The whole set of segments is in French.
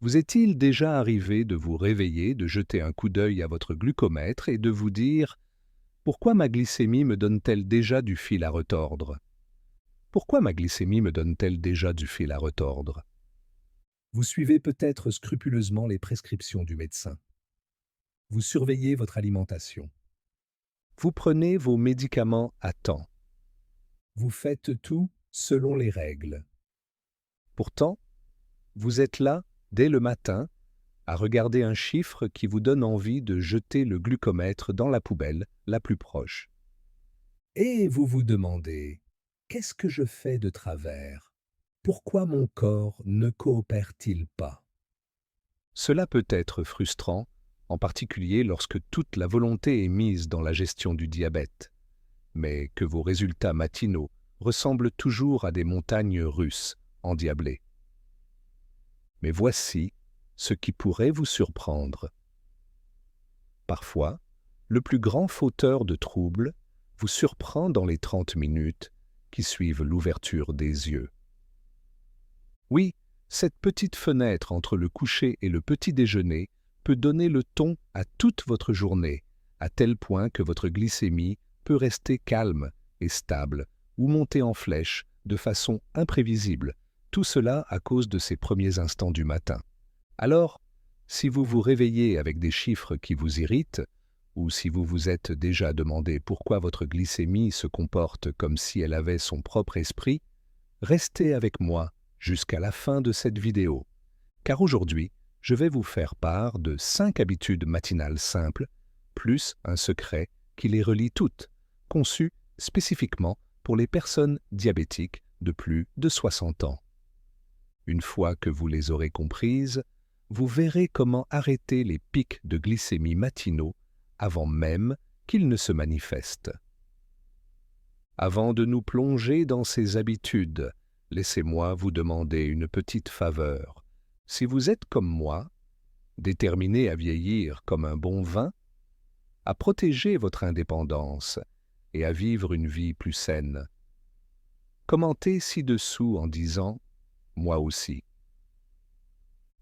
Vous est-il déjà arrivé de vous réveiller, de jeter un coup d'œil à votre glucomètre et de vous dire: «Pourquoi ma glycémie me donne-t-elle déjà du fil à retordre? Pourquoi ma glycémie me donne-t-elle déjà du fil à retordre?» Vous suivez peut-être scrupuleusement les prescriptions du médecin. Vous surveillez votre alimentation. Vous prenez vos médicaments à temps. Vous faites tout selon les règles. Pourtant, vous êtes là, dès le matin, à regarder un chiffre qui vous donne envie de jeter le glucomètre dans la poubelle la plus proche. Et vous vous demandez: qu'est-ce que je fais de travers? Pourquoi mon corps ne coopère-t-il pas? Cela peut être frustrant, en particulier lorsque toute la volonté est mise dans la gestion du diabète, mais que vos résultats matinaux ressemblent toujours à des montagnes russes endiablées. Mais voici ce qui pourrait vous surprendre. Parfois, le plus grand fauteur de troubles vous surprend dans les 30 minutes qui suivent l'ouverture des yeux. Oui, cette petite fenêtre entre le coucher et le petit déjeuner peut donner le ton à toute votre journée, à tel point que votre glycémie peut rester calme et stable ou monter en flèche de façon imprévisible, tout cela à cause de ces premiers instants du matin. Alors, si vous vous réveillez avec des chiffres qui vous irritent, ou si vous vous êtes déjà demandé pourquoi votre glycémie se comporte comme si elle avait son propre esprit, restez avec moi jusqu'à la fin de cette vidéo, car aujourd'hui, je vais vous faire part de 5 habitudes matinales simples, plus un secret qui les relie toutes, conçues spécifiquement pour les personnes diabétiques de plus de 60 ans. Une fois que vous les aurez comprises, vous verrez comment arrêter les pics de glycémie matinaux avant même qu'ils ne se manifestent. Avant de nous plonger dans ces habitudes, laissez-moi vous demander une petite faveur. Si vous êtes comme moi, déterminé à vieillir comme un bon vin, à protéger votre indépendance et à vivre une vie plus saine, commentez ci-dessous en disant « Moi aussi ».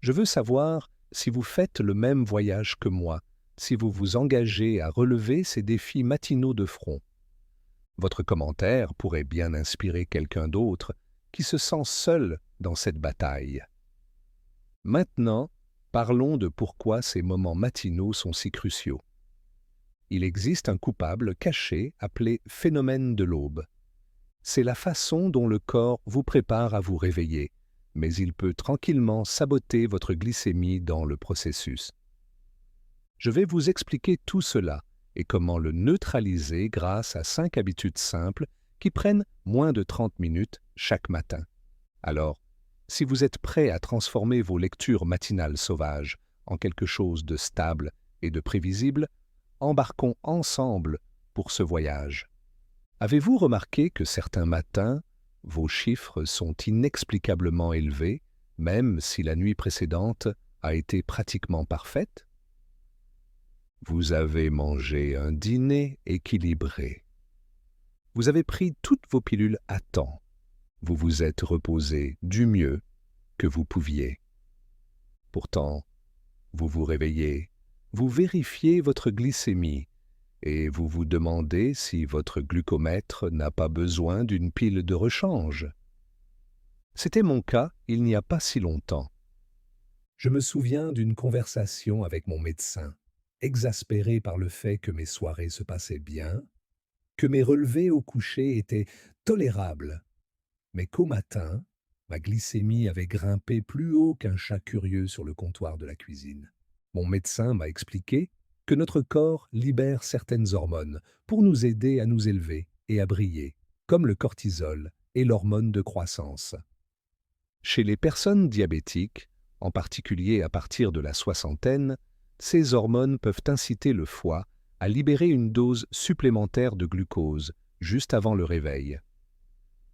Je veux savoir si vous faites le même voyage que moi, si vous vous engagez à relever ces défis matinaux de front. Votre commentaire pourrait bien inspirer quelqu'un d'autre qui se sent seul dans cette bataille. Maintenant, parlons de pourquoi ces moments matinaux sont si cruciaux. Il existe un coupable caché appelé phénomène de l'aube. C'est la façon dont le corps vous prépare à vous réveiller, mais il peut tranquillement saboter votre glycémie dans le processus. Je vais vous expliquer tout cela et comment le neutraliser grâce à 5 habitudes simples qui prennent moins de 30 minutes chaque matin. Alors, si vous êtes prêt à transformer vos lectures matinales sauvages en quelque chose de stable et de prévisible, embarquons ensemble pour ce voyage. Avez-vous remarqué que certains matins, vos chiffres sont inexplicablement élevés, même si la nuit précédente a été pratiquement parfaite? Vous avez mangé un dîner équilibré. Vous avez pris toutes vos pilules à temps. Vous vous êtes reposé du mieux que vous pouviez. Pourtant, vous vous réveillez, vous vérifiez votre glycémie et vous vous demandez si votre glucomètre n'a pas besoin d'une pile de rechange. C'était mon cas il n'y a pas si longtemps. Je me souviens d'une conversation avec mon médecin, exaspéré par le fait que mes soirées se passaient bien, que mes relevés au coucher étaient tolérables, mais qu'au matin, ma glycémie avait grimpé plus haut qu'un chat curieux sur le comptoir de la cuisine. Mon médecin m'a expliqué que notre corps libère certaines hormones pour nous aider à nous élever et à briller, comme le cortisol et l'hormone de croissance. Chez les personnes diabétiques, en particulier à partir de la soixantaine, ces hormones peuvent inciter le foie à libérer une dose supplémentaire de glucose juste avant le réveil.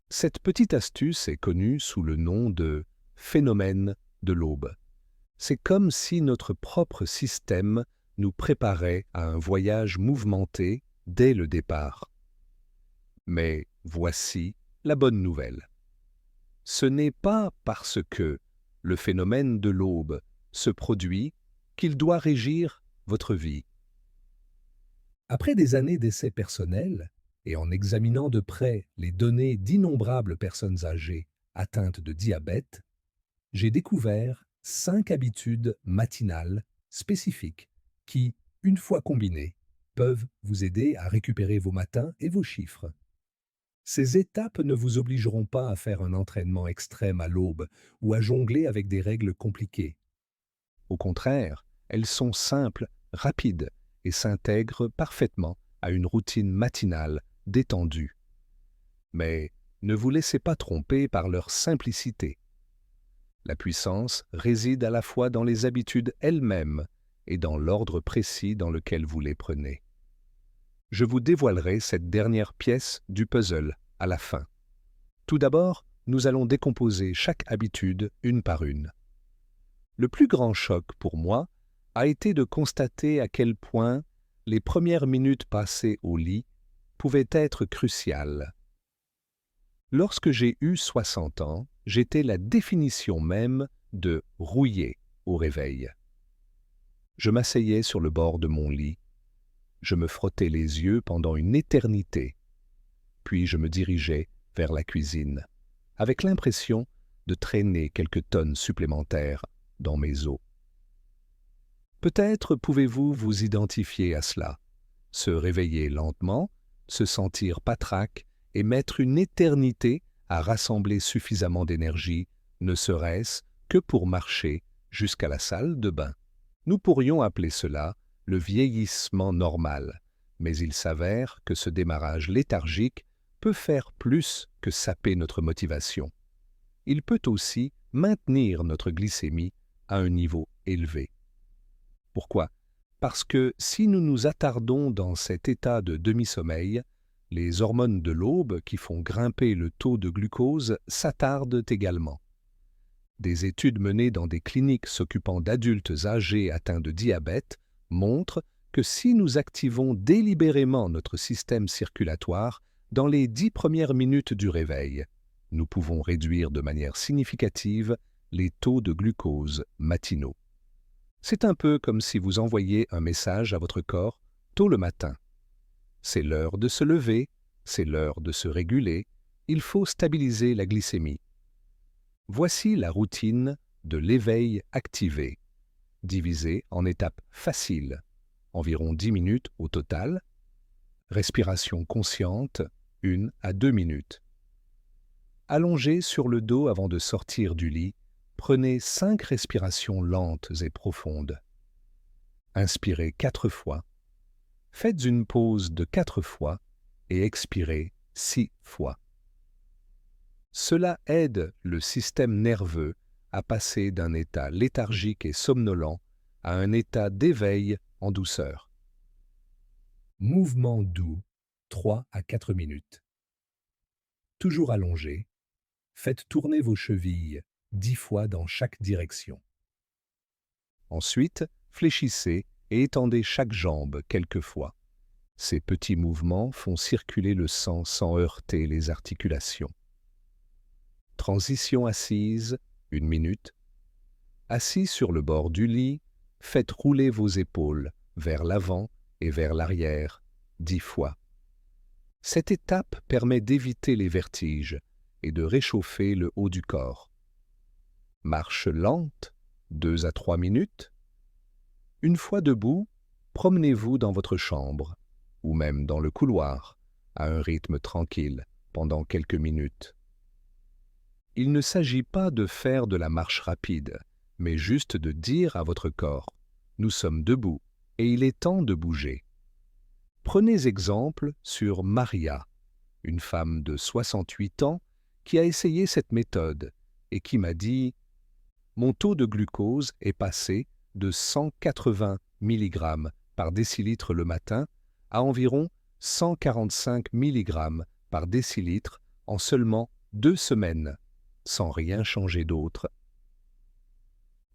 Cette petite astuce est connue sous le nom de phénomène de l'aube. C'est comme si notre propre système nous préparait à un voyage mouvementé dès le départ. Mais voici la bonne nouvelle. Ce n'est pas parce que le phénomène de l'aube ce produit, qu'il doit régir votre vie. Après des années d'essais personnels, et en examinant de près les données d'innombrables personnes âgées atteintes de diabète, j'ai découvert 5 habitudes matinales spécifiques qui, une fois combinées, peuvent vous aider à récupérer vos matins et vos chiffres. Ces étapes ne vous obligeront pas à faire un entraînement extrême à l'aube ou à jongler avec des règles compliquées. Au contraire, elles sont simples, rapides et s'intègrent parfaitement à une routine matinale détendue. Mais ne vous laissez pas tromper par leur simplicité. La puissance réside à la fois dans les habitudes elles-mêmes et dans l'ordre précis dans lequel vous les prenez. Je vous dévoilerai cette dernière pièce du puzzle à la fin. Tout d'abord, nous allons décomposer chaque habitude une par une. Le plus grand choc pour moi a été de constater à quel point les premières minutes passées au lit pouvaient être cruciales. Lorsque j'ai eu 60 ans, j'étais la définition même de rouillé au réveil. Je m'asseyais sur le bord de mon lit, je me frottais les yeux pendant une éternité, puis je me dirigeais vers la cuisine, avec l'impression de traîner quelques tonnes supplémentaires dans mes os. Peut-être pouvez-vous vous identifier à cela, se réveiller lentement, se sentir patraque et mettre une éternité à rassembler suffisamment d'énergie, ne serait-ce que pour marcher jusqu'à la salle de bain. Nous pourrions appeler cela le vieillissement normal, mais il s'avère que ce démarrage léthargique peut faire plus que saper notre motivation. Il peut aussi maintenir notre glycémie à un niveau élevé. Pourquoi? Parce que si nous nous attardons dans cet état de demi-sommeil, les hormones de l'aube qui font grimper le taux de glucose s'attardent également. Des études menées dans des cliniques s'occupant d'adultes âgés atteints de diabète montrent que si nous activons délibérément notre système circulatoire dans les 10 premières minutes du réveil, nous pouvons réduire de manière significative les taux de glucose matinaux. C'est un peu comme si vous envoyiez un message à votre corps tôt le matin. C'est l'heure de se lever, c'est l'heure de se réguler, il faut stabiliser la glycémie. Voici la routine de l'éveil activé, divisée en étapes faciles, environ 10 minutes au total. Respiration consciente, 1 à 2 minutes. Allongé sur le dos avant de sortir du lit, prenez 5 respirations lentes et profondes. Inspirez 4 fois. Faites une pause de 4 fois et expirez 6 fois. Cela aide le système nerveux à passer d'un état léthargique et somnolent à un état d'éveil en douceur. Mouvement doux, 3 à 4 minutes. Toujours allongé, faites tourner vos chevilles 10 fois dans chaque direction. Ensuite, fléchissez et étendez chaque jambe quelques fois. Ces petits mouvements font circuler le sang sans heurter les articulations. Transition assise, 1 minute. Assis sur le bord du lit, faites rouler vos épaules vers l'avant et vers l'arrière 10 fois. Cette étape permet d'éviter les vertiges et de réchauffer le haut du corps. Marche lente, 2 à 3 minutes. Une fois debout, promenez-vous dans votre chambre ou même dans le couloir à un rythme tranquille pendant quelques minutes. Il ne s'agit pas de faire de la marche rapide, mais juste de dire à votre corps « Nous sommes debout et il est temps de bouger ». Prenez exemple sur Maria, une femme de 68 ans qui a essayé cette méthode et qui m'a dit « Mon taux de glucose est passé de 180 mg par décilitre le matin à environ 145 mg par décilitre en seulement 2 semaines, sans rien changer d'autre. »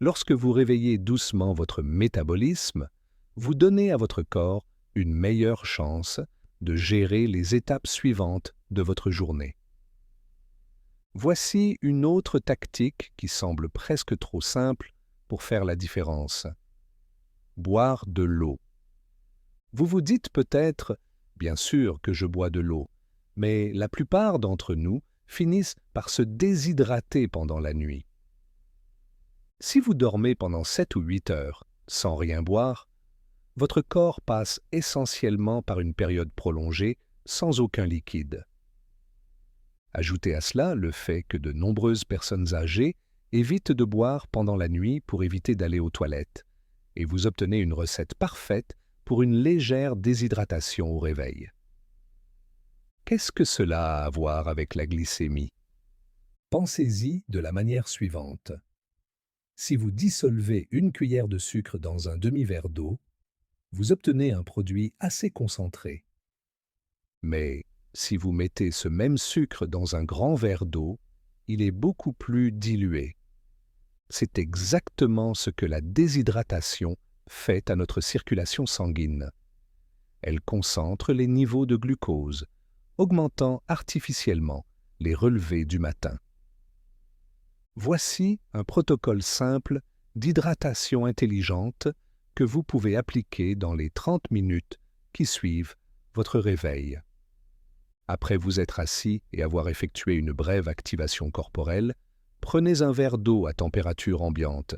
Lorsque vous réveillez doucement votre métabolisme, vous donnez à votre corps une meilleure chance de gérer les étapes suivantes de votre journée. Voici une autre tactique qui semble presque trop simple pour faire la différence. Boire de l'eau. Vous vous dites peut-être, bien sûr que je bois de l'eau, mais la plupart d'entre nous finissent par se déshydrater pendant la nuit. Si vous dormez pendant 7 ou 8 heures sans rien boire, votre corps passe essentiellement par une période prolongée sans aucun liquide. Ajoutez à cela le fait que de nombreuses personnes âgées évitent de boire pendant la nuit pour éviter d'aller aux toilettes, et vous obtenez une recette parfaite pour une légère déshydratation au réveil. Qu'est-ce que cela a à voir avec la glycémie? Pensez-y de la manière suivante. Si vous dissolvez une cuillère de sucre dans un demi-verre d'eau, vous obtenez un produit assez concentré. Mais si vous mettez ce même sucre dans un grand verre d'eau, il est beaucoup plus dilué. C'est exactement ce que la déshydratation fait à notre circulation sanguine. Elle concentre les niveaux de glucose, augmentant artificiellement les relevés du matin. Voici un protocole simple d'hydratation intelligente que vous pouvez appliquer dans les 30 minutes qui suivent votre réveil. Après vous être assis et avoir effectué une brève activation corporelle, prenez un verre d'eau à température ambiante,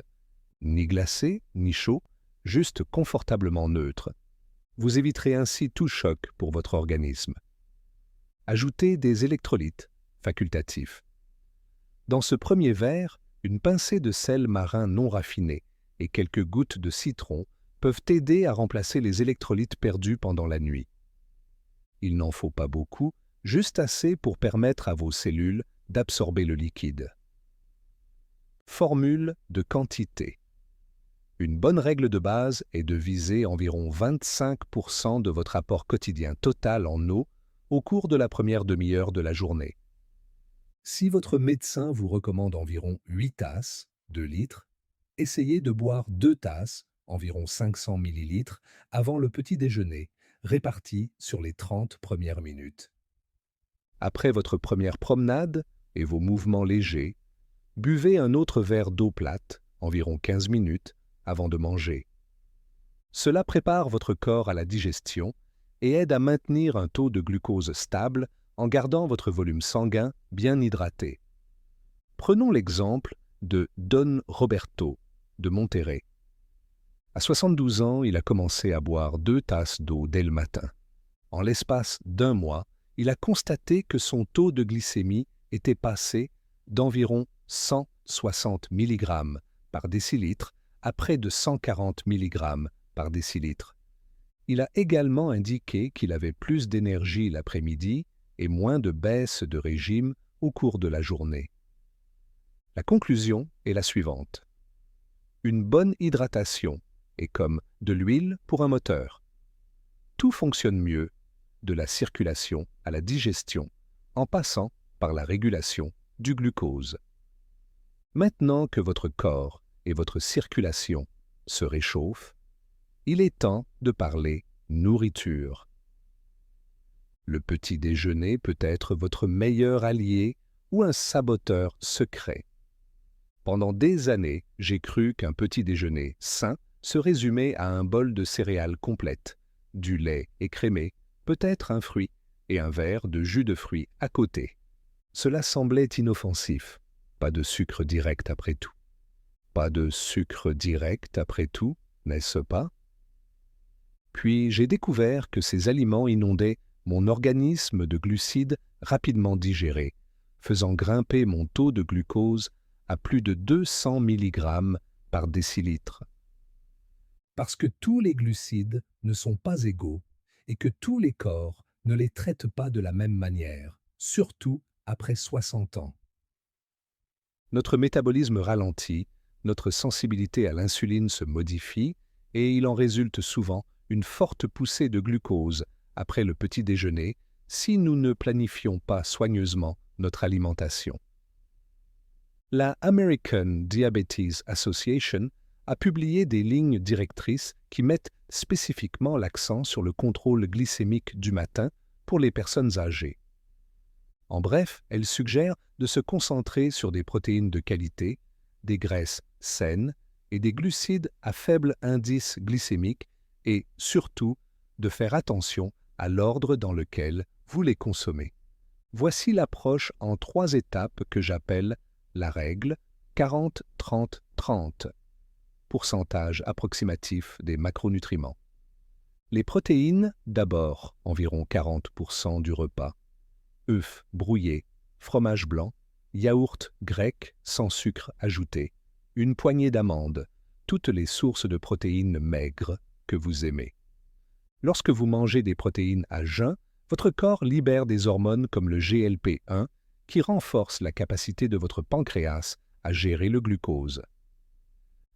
ni glacé ni chaud, juste confortablement neutre. Vous éviterez ainsi tout choc pour votre organisme. Ajoutez des électrolytes facultatifs. Dans ce premier verre, une pincée de sel marin non raffiné et quelques gouttes de citron peuvent aider à remplacer les électrolytes perdus pendant la nuit. Il n'en faut pas beaucoup, juste assez pour permettre à vos cellules d'absorber le liquide. Formule de quantité. Une bonne règle de base est de viser environ 25% de votre apport quotidien total en eau au cours de la première demi-heure de la journée. Si votre médecin vous recommande environ 8 tasses, 2 litres, essayez de boire 2 tasses, environ 500 ml, avant le petit déjeuner, réparties sur les 30 premières minutes. Après votre première promenade et vos mouvements légers, buvez un autre verre d'eau plate, environ 15 minutes, avant de manger. Cela prépare votre corps à la digestion et aide à maintenir un taux de glucose stable en gardant votre volume sanguin bien hydraté. Prenons l'exemple de Don Roberto de Monterrey. À 72 ans, il a commencé à boire 2 tasses d'eau dès le matin. En l'espace d'1 mois, il a constaté que son taux de glycémie était passé d'environ 160 mg par décilitre à près de 140 mg par décilitre. Il a également indiqué qu'il avait plus d'énergie l'après-midi et moins de baisse de régime au cours de la journée. La conclusion est la suivante. Une bonne hydratation est comme de l'huile pour un moteur. Tout fonctionne mieux, de la circulation à la digestion, en passant par la régulation du glucose. Maintenant que votre corps et votre circulation se réchauffent, il est temps de parler nourriture. Le petit déjeuner peut être votre meilleur allié ou un saboteur secret. Pendant des années, j'ai cru qu'un petit déjeuner sain se résumait à un bol de céréales complètes, du lait écrémé, peut-être un fruit et un verre de jus de fruits à côté. Cela semblait inoffensif. Pas de sucre direct après tout. Pas de sucre direct après tout, n'est-ce pas? Puis j'ai découvert que ces aliments inondaient mon organisme de glucides rapidement digérés, faisant grimper mon taux de glucose à plus de 200 mg par décilitre. Parce que tous les glucides ne sont pas égaux et que tous les corps ne les traitent pas de la même manière, surtout après 60 ans. Notre métabolisme ralentit, notre sensibilité à l'insuline se modifie et il en résulte souvent une forte poussée de glucose après le petit déjeuner si nous ne planifions pas soigneusement notre alimentation. La American Diabetes Association a publié des lignes directrices qui mettent spécifiquement l'accent sur le contrôle glycémique du matin pour les personnes âgées. En bref, elle suggère de se concentrer sur des protéines de qualité, des graisses saines et des glucides à faible indice glycémique et, surtout, de faire attention à l'ordre dans lequel vous les consommez. Voici l'approche en 3 étapes que j'appelle la règle 40-30-30, pourcentage approximatif des macronutriments. Les protéines, d'abord, environ 40% du repas. Œufs brouillés, fromage blanc, yaourt grec sans sucre ajouté, une poignée d'amandes, toutes les sources de protéines maigres que vous aimez. Lorsque vous mangez des protéines à jeun, votre corps libère des hormones comme le GLP-1 qui renforcent la capacité de votre pancréas à gérer le glucose.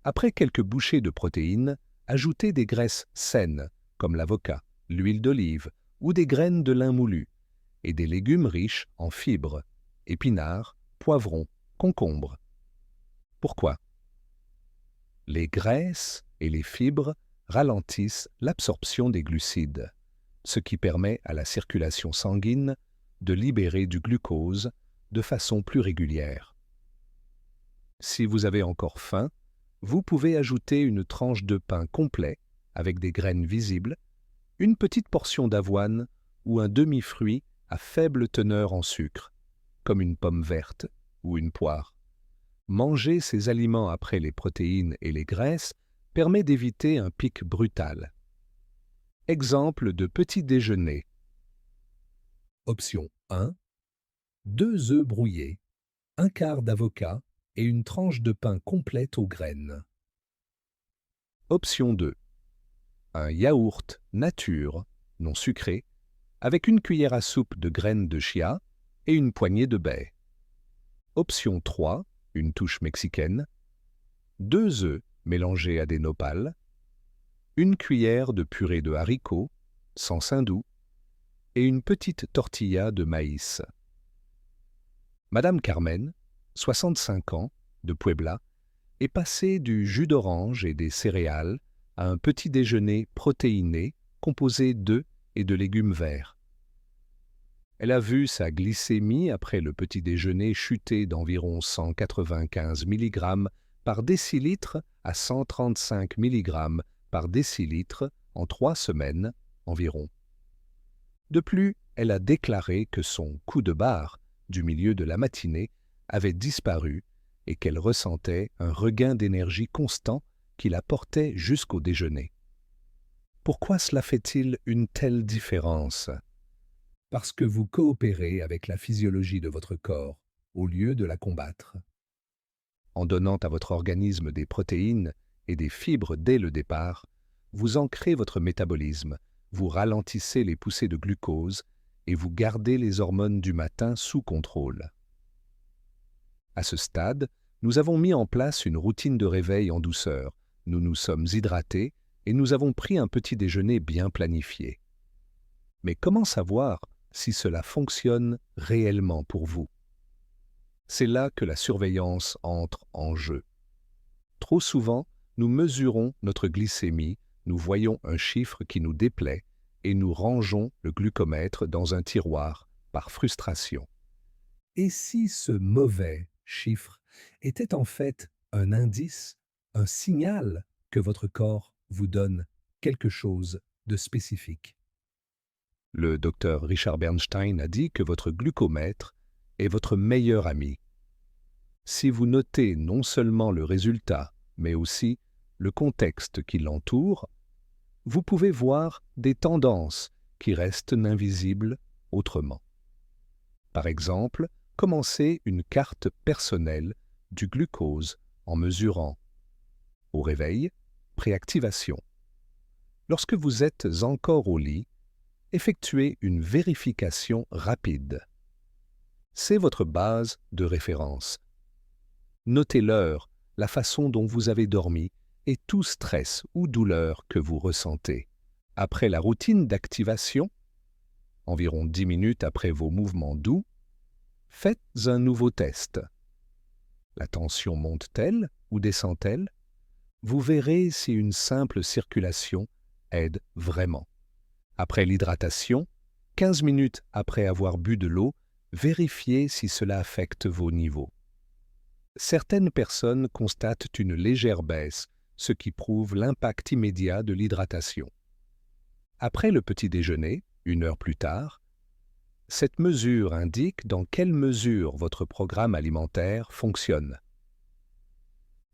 Après quelques bouchées de protéines, ajoutez des graisses saines comme l'avocat, l'huile d'olive ou des graines de lin moulu et des légumes riches en fibres, épinards, poivrons, concombres. Pourquoi? Les graisses et les fibres ralentissent l'absorption des glucides, ce qui permet à la circulation sanguine de libérer du glucose de façon plus régulière. Si vous avez encore faim, vous pouvez ajouter une tranche de pain complet avec des graines visibles, une petite portion d'avoine ou un demi-fruit à faible teneur en sucre, comme une pomme verte ou une poire. Manger ces aliments après les protéines et les graisses permet d'éviter un pic brutal. Exemple de petit déjeuner. Option 1. 2 œufs brouillés, un quart d'avocat et une tranche de pain complète aux graines. Option 2. Un yaourt nature, non sucré, avec une cuillère à soupe de graines de chia et une poignée de baies. Option 3. Une touche mexicaine. 2 œufs mélangés à des nopales. Une cuillère de purée de haricots, sans sein doux, et une petite tortilla de maïs. Madame Carmen, 65 ans, de Puebla, est passée du jus d'orange et des céréales à un petit déjeuner protéiné composé d'œufs et de légumes verts. Elle a vu sa glycémie après le petit déjeuner chuter d'environ 195 mg par décilitre à 135 mg par décilitre en 3 semaines environ. De plus, elle a déclaré que son coup de barre du milieu de la matinée avait disparu et qu'elle ressentait un regain d'énergie constant qui la portait jusqu'au déjeuner. Pourquoi cela fait-il une telle différence? Parce que vous coopérez avec la physiologie de votre corps au lieu de la combattre. En donnant à votre organisme des protéines et des fibres dès le départ, vous ancrez votre métabolisme, vous ralentissez les poussées de glucose et vous gardez les hormones du matin sous contrôle. À ce stade, nous avons mis en place une routine de réveil en douceur, nous nous sommes hydratés et nous avons pris un petit déjeuner bien planifié. Mais comment savoir si cela fonctionne réellement pour vous? C'est là que la surveillance entre en jeu. Trop souvent, nous mesurons notre glycémie, nous voyons un chiffre qui nous déplaît et nous rangeons le glucomètre dans un tiroir par frustration. Et si ce mauvais chiffre était en fait un indice, un signal que votre corps vous donne quelque chose de spécifique? Le docteur Richard Bernstein a dit que votre glucomètre est votre meilleur ami. Si vous notez non seulement le résultat, mais aussi le contexte qui l'entoure, vous pouvez voir des tendances qui restent invisibles autrement. Par exemple, commencez une carte personnelle du glucose en mesurant au réveil, préactivation. Lorsque vous êtes encore au lit, effectuez une vérification rapide. C'est votre base de référence. Notez l'heure, la façon dont vous avez dormi et tout stress ou douleur que vous ressentez. Après la routine d'activation, environ 10 minutes après vos mouvements doux, faites un nouveau test. La tension monte-t-elle ou descend-elle? Vous verrez si une simple circulation aide vraiment. Après l'hydratation, 15 minutes après avoir bu de l'eau, vérifiez si cela affecte vos niveaux. Certaines personnes constatent une légère baisse, ce qui prouve l'impact immédiat de l'hydratation. Après le petit déjeuner, 1 heure plus tard, cette mesure indique dans quelle mesure votre programme alimentaire fonctionne.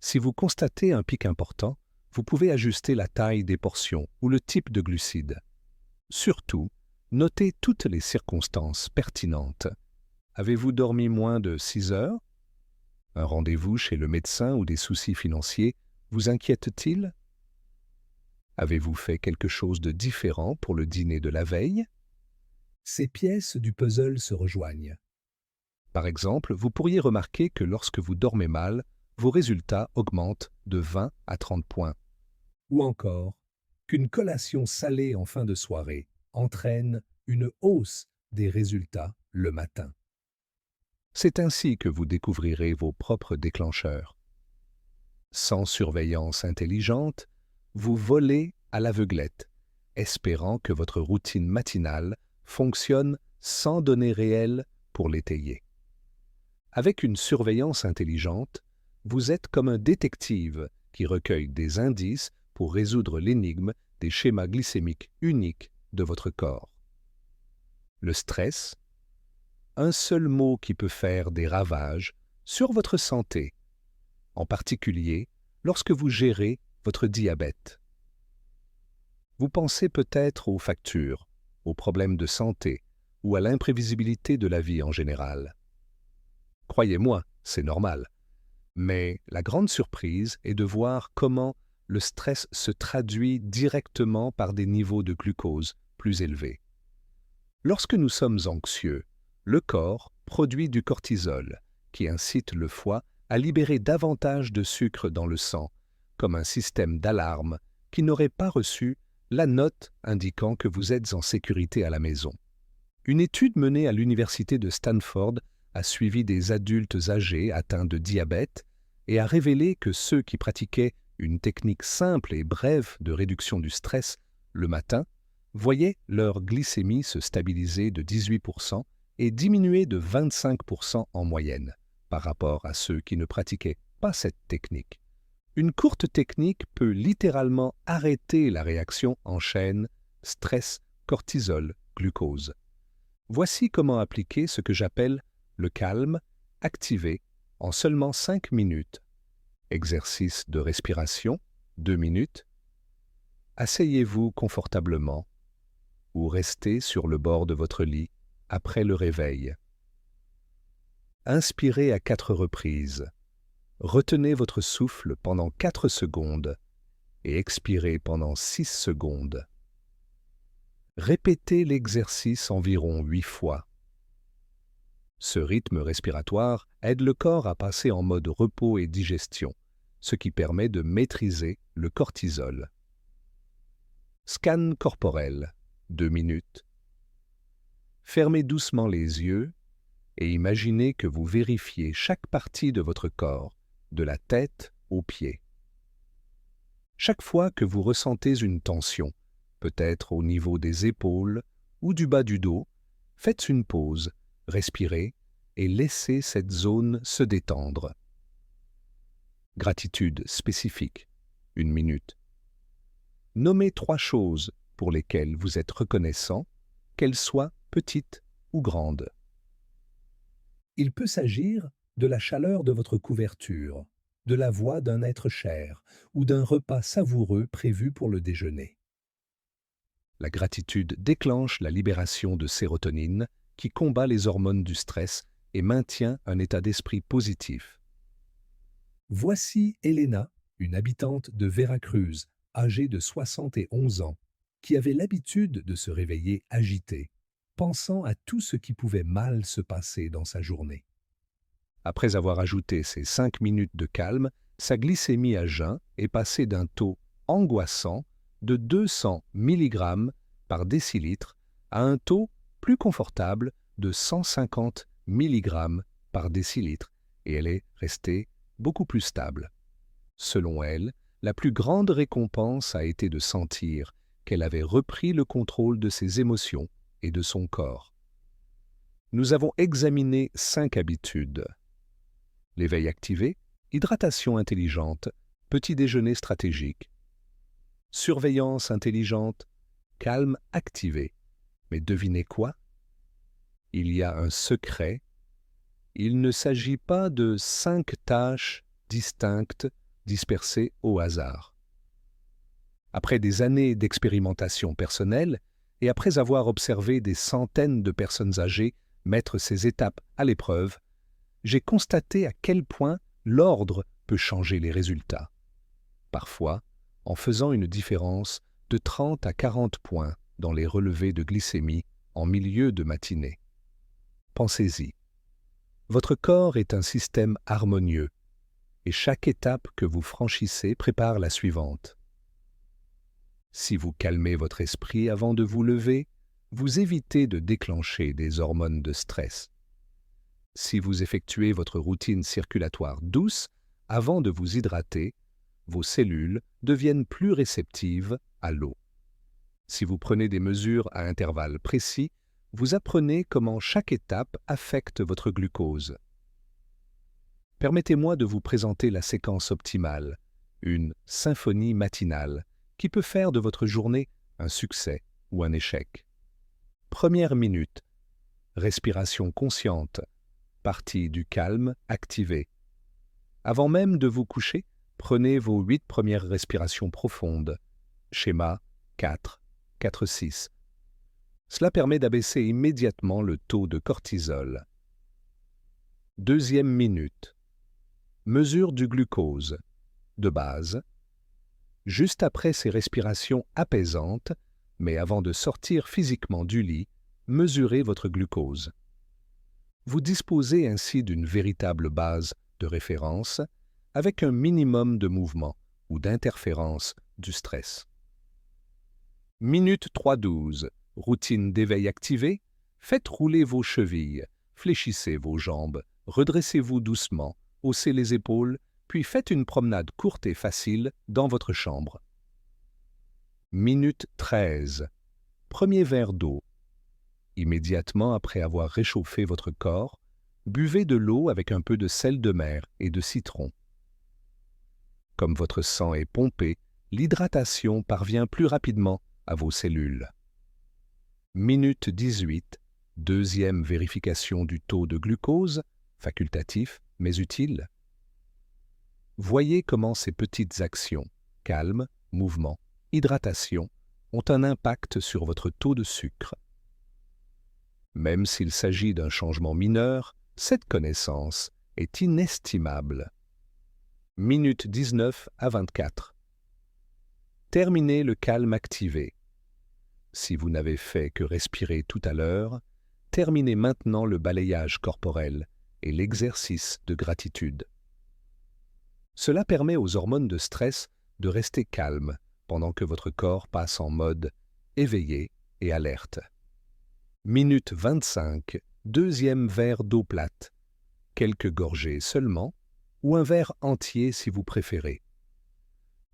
Si vous constatez un pic important, vous pouvez ajuster la taille des portions ou le type de glucides. Surtout, notez toutes les circonstances pertinentes. Avez-vous dormi moins de 6 heures? Un rendez-vous chez le médecin ou des soucis financiers vous inquiètent-ils? Avez-vous fait quelque chose de différent pour le dîner de la veille? Ces pièces du puzzle se rejoignent. Par exemple, vous pourriez remarquer que lorsque vous dormez mal, vos résultats augmentent de 20 à 30 points. Ou encore, qu'une collation salée en fin de soirée entraîne une hausse des résultats le matin. C'est ainsi que vous découvrirez vos propres déclencheurs. Sans surveillance intelligente, vous volez à l'aveuglette, espérant que votre routine matinale fonctionne sans données réelles pour l'étayer. Avec une surveillance intelligente, vous êtes comme un détective qui recueille des indices pour résoudre l'énigme des schémas glycémiques uniques de votre corps. Le stress, un seul mot qui peut faire des ravages sur votre santé, en particulier lorsque vous gérez votre diabète. Vous pensez peut-être aux factures, aux problèmes de santé ou à l'imprévisibilité de la vie en général. Croyez-moi, c'est normal. Mais la grande surprise est de voir comment le stress se traduit directement par des niveaux de glucose plus élevés. Lorsque nous sommes anxieux, le corps produit du cortisol, qui incite le foie à libérer davantage de sucre dans le sang, comme un système d'alarme qui n'aurait pas reçu la note indiquant que vous êtes en sécurité à la maison. Une étude menée à l'université de Stanford a suivi des adultes âgés atteints de diabète et a révélé que ceux qui pratiquaient une technique simple et brève de réduction du stress le matin voyaient leur glycémie se stabiliser de 18% et diminuer de 25% en moyenne par rapport à ceux qui ne pratiquaient pas cette technique. Une courte technique peut littéralement arrêter la réaction en chaîne stress, cortisol, glucose. Voici comment appliquer ce que j'appelle le calme activé en seulement 5 minutes. Exercice de respiration, 2 minutes. Asseyez-vous confortablement ou restez sur le bord de votre lit après le réveil. Inspirez à 4 reprises. Retenez votre souffle pendant 4 secondes et expirez pendant 6 secondes. Répétez l'exercice environ 8 fois. Ce rythme respiratoire aide le corps à passer en mode repos et digestion, ce qui permet de maîtriser le cortisol. Scan corporel, 2 minutes. Fermez doucement les yeux et imaginez que vous vérifiez chaque partie de votre corps, de la tête aux pieds. Chaque fois que vous ressentez une tension, peut-être au niveau des épaules ou du bas du dos, faites une pause, respirez et laissez cette zone se détendre. Gratitude spécifique, 1 minute. Nommez 3 choses pour lesquelles vous êtes reconnaissant, qu'elles soient petites ou grandes. Il peut s'agir de la chaleur de votre couverture, de la voix d'un être cher ou d'un repas savoureux prévu pour le déjeuner. La gratitude déclenche la libération de sérotonine qui combat les hormones du stress et maintient un état d'esprit positif. Voici Elena, une habitante de Veracruz, âgée de 71 ans, qui avait l'habitude de se réveiller agitée, pensant à tout ce qui pouvait mal se passer dans sa journée. Après avoir ajouté ces 5 minutes de calme, sa glycémie à jeun est passée d'un taux angoissant de 200 mg par décilitre à un taux plus confortable de 150 mg par décilitre, et elle est restée beaucoup plus stable. Selon elle, la plus grande récompense a été de sentir qu'elle avait repris le contrôle de ses émotions et de son corps. Nous avons examiné 5 habitudes. L'éveil activé, hydratation intelligente, petit déjeuner stratégique. Surveillance intelligente, calme activé. Mais devinez quoi? Il y a un secret. Il ne s'agit pas de 5 tâches distinctes dispersées au hasard. Après des années d'expérimentation personnelle et après avoir observé des centaines de personnes âgées mettre ces étapes à l'épreuve, j'ai constaté à quel point l'ordre peut changer les résultats. Parfois, en faisant une différence de 30 à 40 points dans les relevés de glycémie en milieu de matinée. Pensez-y. Votre corps est un système harmonieux et chaque étape que vous franchissez prépare la suivante. Si vous calmez votre esprit avant de vous lever, vous évitez de déclencher des hormones de stress. Si vous effectuez votre routine circulatoire douce avant de vous hydrater, vos cellules deviennent plus réceptives à l'eau. Si vous prenez des mesures à intervalles précis, vous apprenez comment chaque étape affecte votre glucose. Permettez-moi de vous présenter la séquence optimale, une symphonie matinale, qui peut faire de votre journée un succès ou un échec. Première minute, respiration consciente, partie du calme activée. Avant même de vous coucher, prenez vos 8 premières respirations profondes. Schéma 4-4-6. Cela permet d'abaisser immédiatement le taux de cortisol. Deuxième minute. Mesure du glucose. De base. Juste après ces respirations apaisantes, mais avant de sortir physiquement du lit, mesurez votre glucose. Vous disposez ainsi d'une véritable base de référence avec un minimum de mouvement ou d'interférence du stress. Minute 3-12. Routine d'éveil activée. Faites rouler vos chevilles, fléchissez vos jambes, redressez-vous doucement, haussez les épaules, puis faites une promenade courte et facile dans votre chambre. Minute 13. Premier verre d'eau. Immédiatement après avoir réchauffé votre corps, buvez de l'eau avec un peu de sel de mer et de citron. Comme votre sang est pompé, l'hydratation parvient plus rapidement à vos cellules. Minute 18. Deuxième vérification du taux de glucose, facultatif mais utile. Voyez comment ces petites actions, calme, mouvement, hydratation, ont un impact sur votre taux de sucre. Même s'il s'agit d'un changement mineur, cette connaissance est inestimable. Minute 19 à 24. Terminez le calme activé. Si vous n'avez fait que respirer tout à l'heure, terminez maintenant le balayage corporel et l'exercice de gratitude. Cela permet aux hormones de stress de rester calmes pendant que votre corps passe en mode éveillé et alerte. Minute 25, deuxième verre d'eau plate, quelques gorgées seulement, ou un verre entier si vous préférez.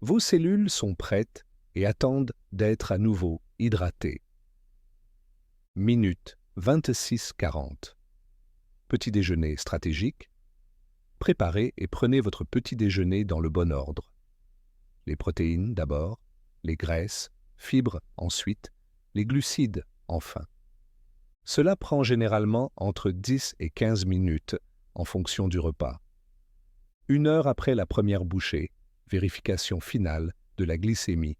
Vos cellules sont prêtes et attendent d'être à nouveau hydratées. Minute 26-40. Petit déjeuner stratégique. Préparez et prenez votre petit déjeuner dans le bon ordre. Les protéines d'abord, les graisses, fibres ensuite, les glucides enfin. Cela prend généralement entre 10 et 15 minutes en fonction du repas. 1 heure après la première bouchée, vérification finale de la glycémie.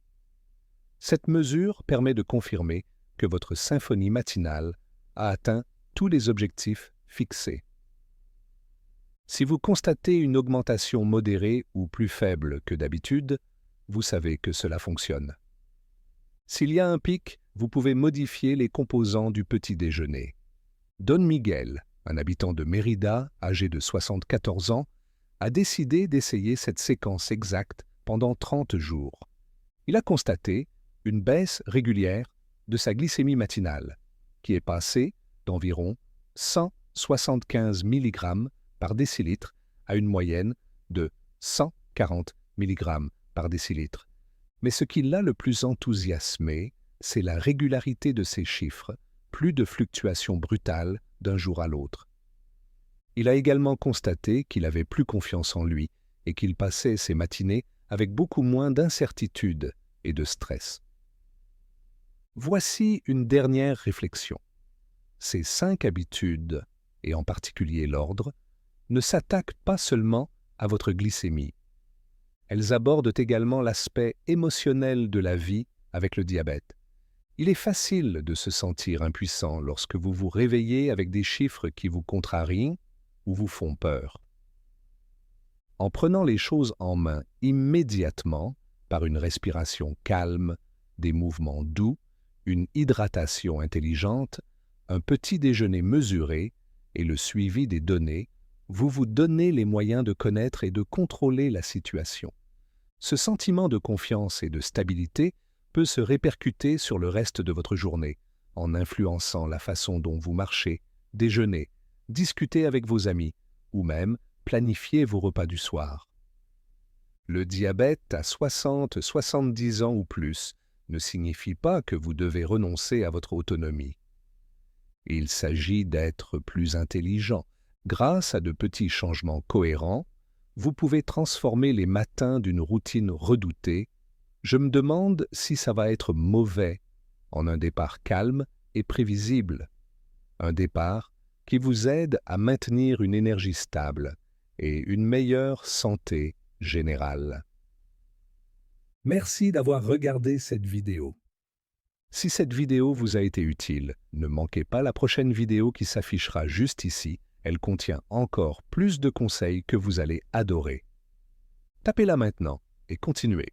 Cette mesure permet de confirmer que votre symphonie matinale a atteint tous les objectifs fixés. Si vous constatez une augmentation modérée ou plus faible que d'habitude, vous savez que cela fonctionne. S'il y a un pic, vous pouvez modifier les composants du petit déjeuner. Don Miguel, un habitant de Mérida, âgé de 74 ans, a décidé d'essayer cette séquence exacte pendant 30 jours. Il a constaté une baisse régulière de sa glycémie matinale, qui est passée d'environ 175 mg par décilitre à une moyenne de 140 mg par décilitre. Mais ce qui l'a le plus enthousiasmé, c'est la régularité de ces chiffres, plus de fluctuations brutales d'un jour à l'autre. Il a également constaté qu'il avait plus confiance en lui et qu'il passait ses matinées avec beaucoup moins d'incertitude et de stress. Voici une dernière réflexion. Ces 5 habitudes, et en particulier l'ordre, ne s'attaquent pas seulement à votre glycémie. Elles abordent également l'aspect émotionnel de la vie avec le diabète. Il est facile de se sentir impuissant lorsque vous vous réveillez avec des chiffres qui vous contrarient ou vous font peur. En prenant les choses en main immédiatement, par une respiration calme, des mouvements doux, une hydratation intelligente, un petit déjeuner mesuré et le suivi des données, vous vous donnez les moyens de connaître et de contrôler la situation. Ce sentiment de confiance et de stabilité peut se répercuter sur le reste de votre journée, en influençant la façon dont vous marchez, déjeunez, discutez avec vos amis, ou même planifiez vos repas du soir. Le diabète à 60-70 ans ou plus ne signifie pas que vous devez renoncer à votre autonomie. Il s'agit d'être plus intelligent. Grâce à de petits changements cohérents, vous pouvez transformer les matins d'une routine redoutée. Je me demande si ça va être mauvais, en un départ calme et prévisible. Un départ qui vous aide à maintenir une énergie stable et une meilleure santé générale. Merci d'avoir regardé cette vidéo. Si cette vidéo vous a été utile, ne manquez pas la prochaine vidéo qui s'affichera juste ici. Elle contient encore plus de conseils que vous allez adorer. Tapez-la maintenant et continuez.